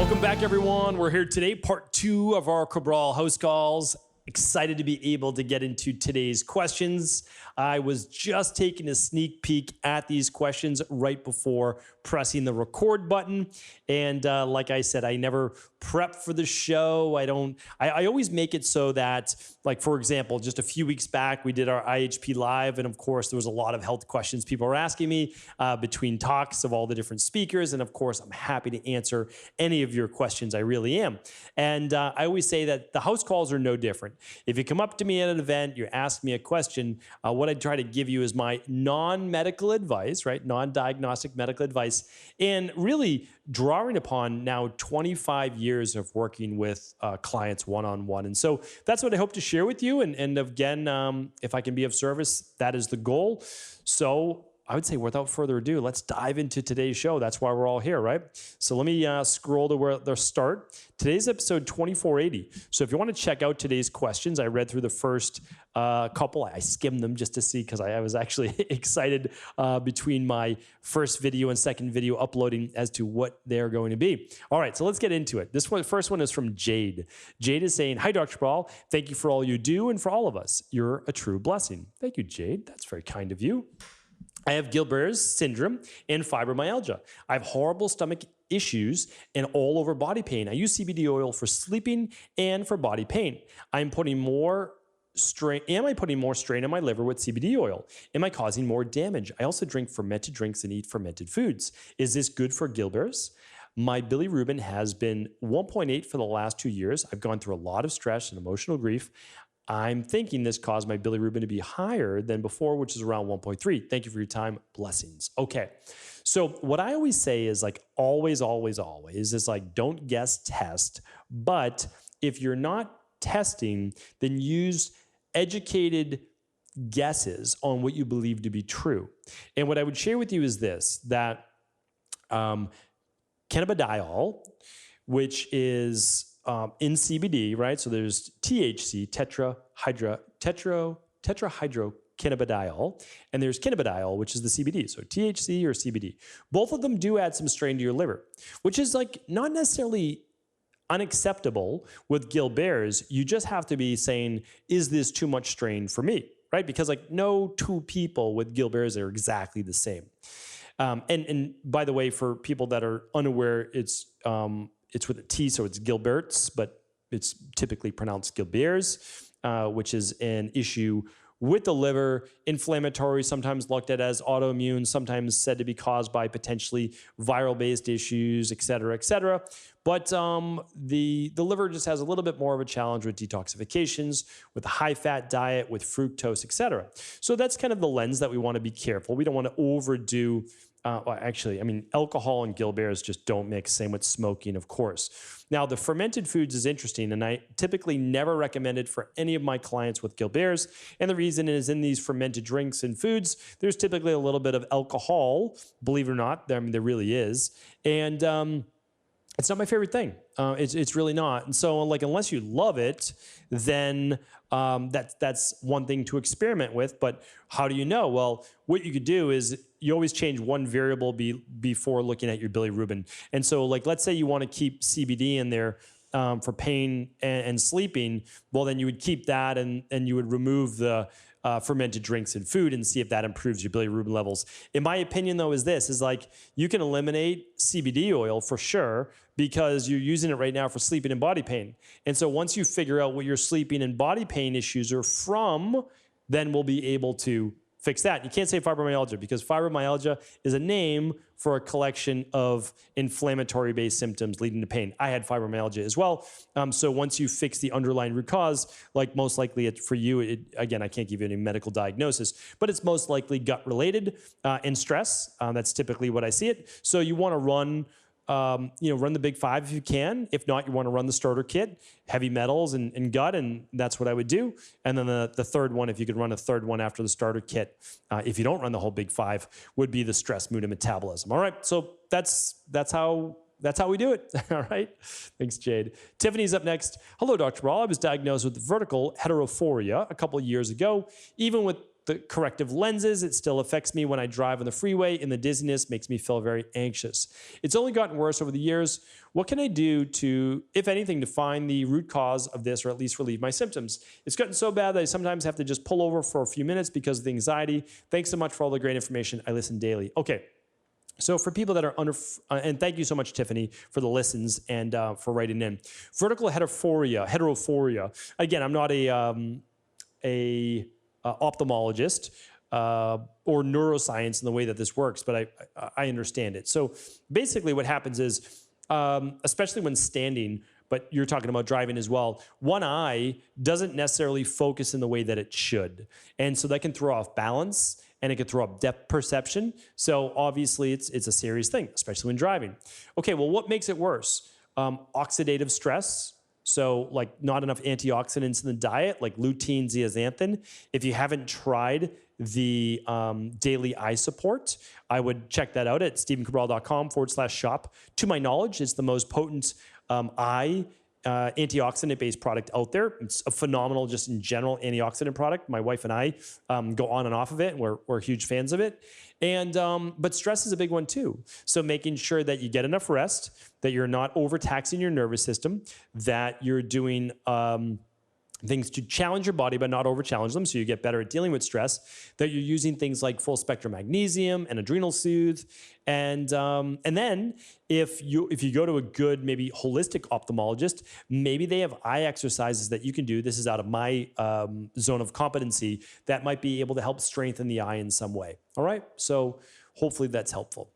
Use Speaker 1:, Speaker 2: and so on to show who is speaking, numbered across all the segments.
Speaker 1: Welcome back, everyone. We're here today, part 2 of our Cabral HouseCalls. Excited to be able to get into today's questions. I was just taking a sneak peek at these questions right before pressing the record button. And like I said, I never prep for the show. I always make it so that, like, for example, just a few weeks back, we did our IHP Live. And of course, there was a lot of health questions people were asking me between talks of all the different speakers. And of course, I'm happy to answer any of your questions. I really am. And I always say that the house calls are no different. If you come up to me at an event, you ask me a question, what I try to give you is my non-medical advice, right? Non-diagnostic medical advice, and really drawing upon now 25 years of working with clients one-on-one. And so that's what I hope to share with you. And again, if I can be of service, that is the goal. So I would say without further ado, let's dive into today's show. That's why we're all here, right? So let me scroll to where the start. Today's episode 2480. So if you want to check out today's questions, I read through the first couple. I skimmed them just to see because I was actually excited between my first video and second video uploading as to what they're going to be. All right, so let's get into it. This one, first one is from Jade. Jade is saying, "Hi, Dr. Cabral. Thank you for all you do and for all of us. You're a true blessing." Thank you, Jade. That's very kind of you. I have Gilbert's syndrome and fibromyalgia. I have horrible stomach issues and all over body pain. I use CBD oil for sleeping and for body pain. Am I putting more strain on my liver with CBD oil? Am I causing more damage? I also drink fermented drinks and eat fermented foods. Is this good for Gilbert's? My bilirubin has been 1.8 for the last 2 years. I've gone through a lot of stress and emotional grief. I'm thinking this caused my bilirubin to be higher than before, which is around 1.3. Thank you for your time. Blessings. Okay. So what I always say is like always is like don't guess, test. But if you're not testing, then use educated guesses on what you believe to be true. And what I would share with you is this, that cannabidiol, which is in CBD, right? So there's THC, tetrahydrocannabidiol, and there's cannabidiol, which is the CBD. So THC or CBD. Both of them do add some strain to your liver, which is like not necessarily unacceptable with Gilbert's. You just have to be saying, is this too much strain for me, right? Because like no two people with Gilbert's are exactly the same. And by the way, for people that are unaware, it's with a T, so it's Gilbert's, but it's typically pronounced Gilbert's, which is an issue with the liver, inflammatory, sometimes looked at as autoimmune, sometimes said to be caused by potentially viral-based issues, et cetera, et cetera. But the liver just has a little bit more of a challenge with detoxifications, with a high-fat diet, with fructose, et cetera. So that's kind of the lens that we want to be careful. We don't want to overdo. Alcohol and Gilbert's just don't mix. Same with smoking, of course. Now, the fermented foods is interesting, and I typically never recommend it for any of my clients with Gilbert's. And the reason is in these fermented drinks and foods, there's typically a little bit of alcohol, believe it or not. There really is. And it's not my favorite thing. It's really not. And so, like, unless you love it, then that's one thing to experiment with. But how do you know? Well, what you could do is you always change one variable before looking at your bilirubin. And so, like, let's say you want to keep CBD in there for pain and sleeping. Well, then you would keep that, and you would remove the fermented drinks and food and see if that improves your bilirubin levels. In my opinion, though, is like you can eliminate CBD oil for sure because you're using it right now for sleeping and body pain. And so once you figure out what your sleeping and body pain issues are from, then we'll be able to fix that. You can't say fibromyalgia because fibromyalgia is a name for a collection of inflammatory-based symptoms leading to pain. I had fibromyalgia as well. So once you fix the underlying root cause, like most likely for you, again, I can't give you any medical diagnosis, but it's most likely gut-related and stress. That's typically what I see it. So you want to run the big 5 if you can. If not, you want to run the starter kit, heavy metals and gut, and that's what I would do. And then the third one, if you could run a third one after the starter kit, if you don't run the whole big 5, would be the stress, mood, and metabolism. All right, so that's how we do it. All right, thanks, Jade. Tiffany's up next. Hello, Dr. Cabral. I was diagnosed with vertical heterophoria a couple of years ago. Even with the corrective lenses. It still affects me when I drive on the freeway, and the dizziness makes me feel very anxious. It's only gotten worse over the years. What can I do to, if anything, to find the root cause of this, or at least relieve my symptoms? It's gotten so bad that I sometimes have to just pull over for a few minutes because of the anxiety. Thanks so much for all the great information. I listen daily. Okay. So for people that are under, and thank you so much, Tiffany, for the listens and for writing in. Vertical heterophoria. Again, I'm not a ophthalmologist or neuroscience in the way that this works, but I understand it. So basically what happens is, especially when standing, but you're talking about driving as well, one eye doesn't necessarily focus in the way that it should. And so that can throw off balance, and it can throw up depth perception. So obviously it's a serious thing, especially when driving. Okay, well, what makes it worse? Oxidative stress. So like not enough antioxidants in the diet, like lutein, zeaxanthin. If you haven't tried the daily eye support, I would check that out at stephencabral.com/shop. To my knowledge, it's the most potent eye antioxidant-based product out there. It's a phenomenal, just in general, antioxidant product. My wife and I go on and off of it, and we're huge fans of it. And but stress is a big one too. So making sure that you get enough rest, that you're not overtaxing your nervous system, that you're doing things to challenge your body but not over-challenge them, so you get better at dealing with stress, that you're using things like full-spectrum magnesium and Adrenal Soothe. And then if you go to a good, maybe holistic ophthalmologist, maybe they have eye exercises that you can do. This is out of my zone of competency, that might be able to help strengthen the eye in some way. All right, so hopefully that's helpful.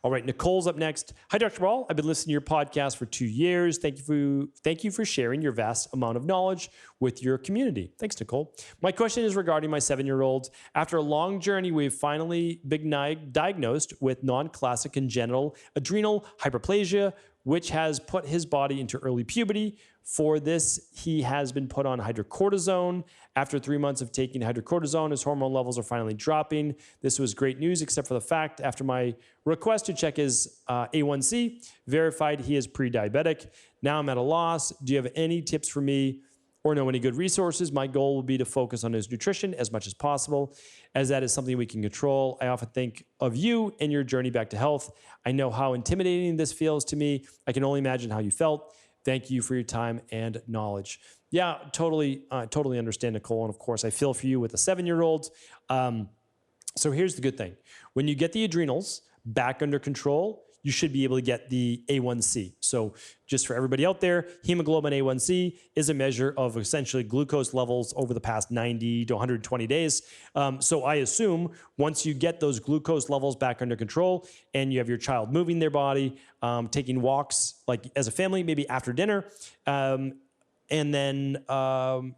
Speaker 1: All right, Nicole's up next. Hi, Dr. Cabral. I've been listening to your podcast for 2 years. Thank you for sharing your vast amount of knowledge with your community. Thanks, Nicole. My question is regarding my 7-year-old. After a long journey, we've finally been diagnosed with non-classic congenital adrenal hyperplasia, which has put his body into early puberty. For this, he has been put on hydrocortisone. After 3 months of taking hydrocortisone, his hormone levels are finally dropping. This was great news, except for the fact, after my request to check his A1C, verified he is pre-diabetic. Now I'm at a loss. Do you have any tips for me or know any good resources? My goal will be to focus on his nutrition as much as possible, as that is something we can control. I often think of you and your journey back to health. I know how intimidating this feels to me. I can only imagine how you felt. Thank you for your time and knowledge. Yeah, totally understand, Nicole. And of course, I feel for you with a 7-year-old. So here's the good thing. When you get the adrenals back under control, you should be able to get the A1C. So just for everybody out there, hemoglobin A1C is a measure of essentially glucose levels over the past 90 to 120 days. So I assume once you get those glucose levels back under control and you have your child moving their body, taking walks like as a family, maybe after dinner, and then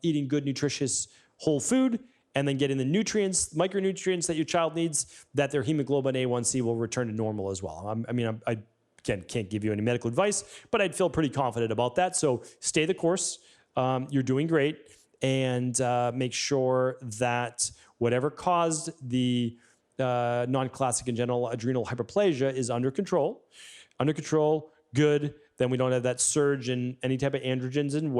Speaker 1: eating good, nutritious whole food, and then getting the nutrients, micronutrients that your child needs, that their hemoglobin A1C will return to normal as well. I again, can't give you any medical advice, but I'd feel pretty confident about that. So stay the course. You're doing great. And make sure that whatever caused the non-classic congenital adrenal hyperplasia is under control. Under control, good. Then we don't have that surge in any type of androgens and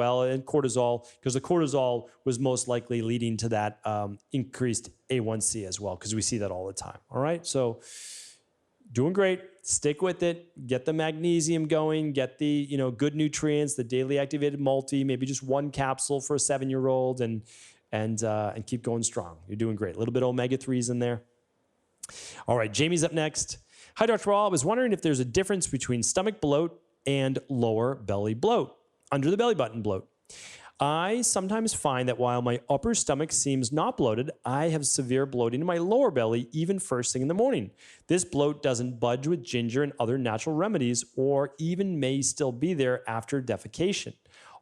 Speaker 1: cortisol, because the cortisol was most likely leading to that increased A1C as well, because we see that all the time. All right, so doing great. Stick with it. Get the magnesium going. Get the good nutrients, the daily activated multi, maybe just 1 capsule for a 7-year-old, and keep going strong. You're doing great. A little bit of omega-3s in there. All right, Jamie's up next. Hi, Dr. Raw. I was wondering if there's a difference between stomach bloat and lower belly bloat, under the belly button bloat. I sometimes find that while my upper stomach seems not bloated, I have severe bloating in my lower belly, even first thing in the morning. This bloat doesn't budge with ginger and other natural remedies, or even may still be there after defecation.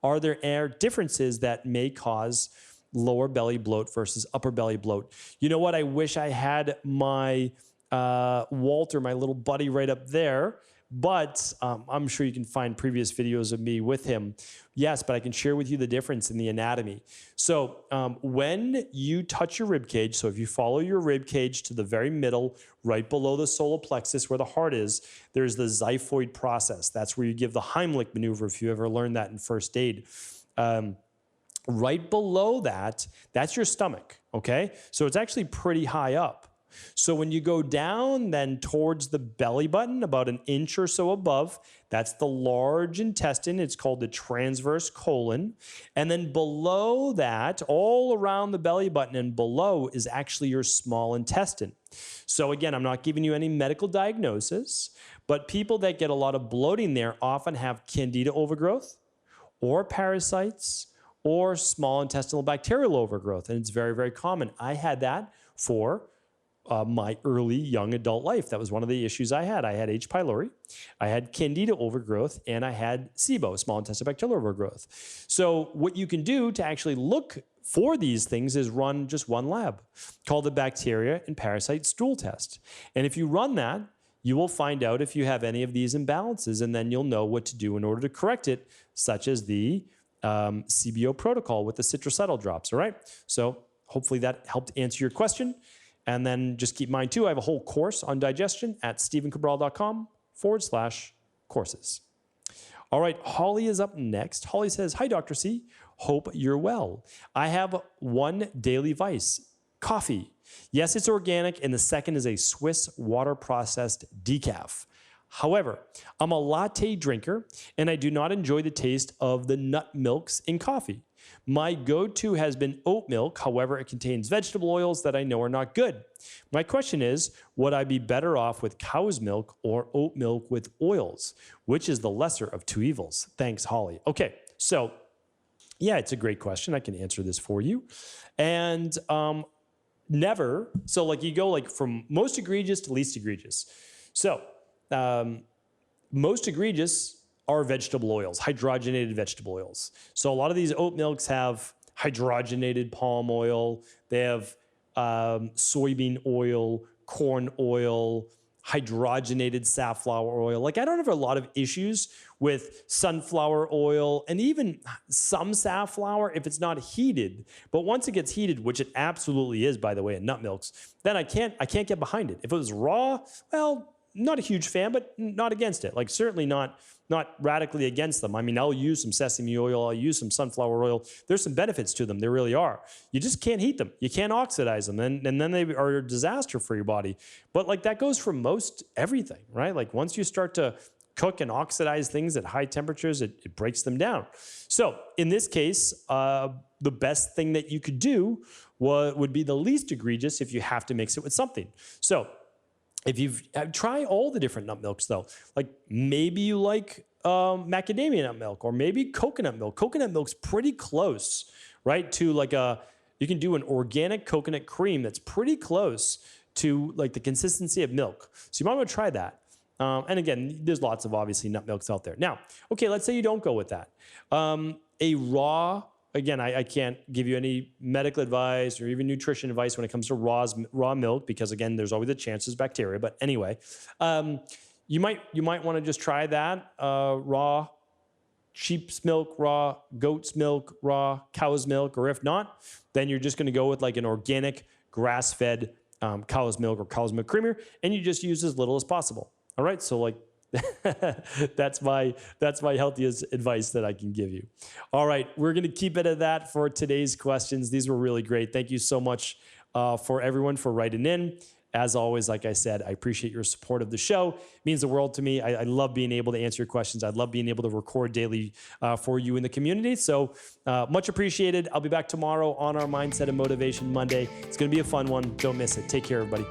Speaker 1: Are there differences that may cause lower belly bloat versus upper belly bloat? You know what? I wish I had my Walter, my little buddy, right up there. But I'm sure you can find previous videos of me with him. Yes, but I can share with you the difference in the anatomy. So when you touch your rib cage, so if you follow your rib cage to the very middle, right below the solar plexus where the heart is, there's the xiphoid process. That's where you give the Heimlich maneuver, if you ever learned that in first aid. Right below that, that's your stomach, okay? So it's actually pretty high up. So when you go down then towards the belly button, about an inch or so above, that's the large intestine. It's called the transverse colon. And then below that, all around the belly button and below is actually your small intestine. So again, I'm not giving you any medical diagnosis, but people that get a lot of bloating there often have candida overgrowth or parasites or small intestinal bacterial overgrowth. And it's very, very common. I had that for my early young adult life. That was one of the issues I had. I had H. pylori, I had candida overgrowth, and I had SIBO, small intestinal bacterial overgrowth. So what you can do to actually look for these things is run just one lab called the bacteria and parasite stool test. And if you run that, you will find out if you have any of these imbalances, and then you'll know what to do in order to correct it, such as the CBO protocol with the citracetyl drops, all right? So hopefully that helped answer your question. And then just keep in mind too, I have a whole course on digestion at stephencabral.com/courses. All right, Holly is up next. Holly says, hi, Dr. C. Hope you're well. I have one daily vice, coffee. Yes, it's organic, and the second is a Swiss water-processed decaf. However, I'm a latte drinker, and I do not enjoy the taste of the nut milks in coffee. My go-to has been oat milk. However, it contains vegetable oils that I know are not good. My question is, would I be better off with cow's milk or oat milk with oils? Which is the lesser of two evils? Thanks, Holly. Okay, so yeah, it's a great question. I can answer this for you. And never, so like you go like from most egregious to least egregious. So most egregious are vegetable oils, hydrogenated vegetable oils. So a lot of these oat milks have hydrogenated palm oil. They have soybean oil, corn oil, hydrogenated safflower oil. Like I don't have a lot of issues with sunflower oil and even some safflower if it's not heated. But once it gets heated, which it absolutely is, by the way, in nut milks, then I can't get behind it. If it was raw, well, not a huge fan, but not against it. Like certainly not radically against them. I mean, I'll use some sesame oil. I'll use some sunflower oil. There's some benefits to them. There really are. You just can't heat them. You can't oxidize them. And then they are a disaster for your body. But like that goes for most everything, right? Like once you start to cook and oxidize things at high temperatures, it breaks them down. So in this case, the best thing that you could do would be the least egregious if you have to mix it with something. So if you've try all the different nut milks though, like maybe you like macadamia nut milk or maybe coconut milk. Coconut milk's pretty close, right? To like you can do an organic coconut cream that's pretty close to like the consistency of milk. So you might want to try that. And again, there's lots of obviously nut milks out there. Now, okay, let's say you don't go with that. A raw, again, I can't give you any medical advice or even nutrition advice when it comes to raw milk because, again, there's always a chance there's bacteria. But anyway, you might want to just try that raw sheep's milk, raw goat's milk, raw cow's milk, or if not, then you're just going to go with like an organic grass-fed cow's milk or cow's milk creamer, and you just use as little as possible. All right, so like that's my healthiest advice that I can give you. All right, we're going to keep it at that for today's questions. These were really great. Thank you so much for everyone for writing in. As always, like I said, I appreciate your support of the show. It means the world to me. I love being able to answer your questions. I love being able to record daily for you in the community. So much appreciated. I'll be back tomorrow on our Mindset and Motivation Monday. It's going to be a fun one. Don't miss it. Take care, everybody.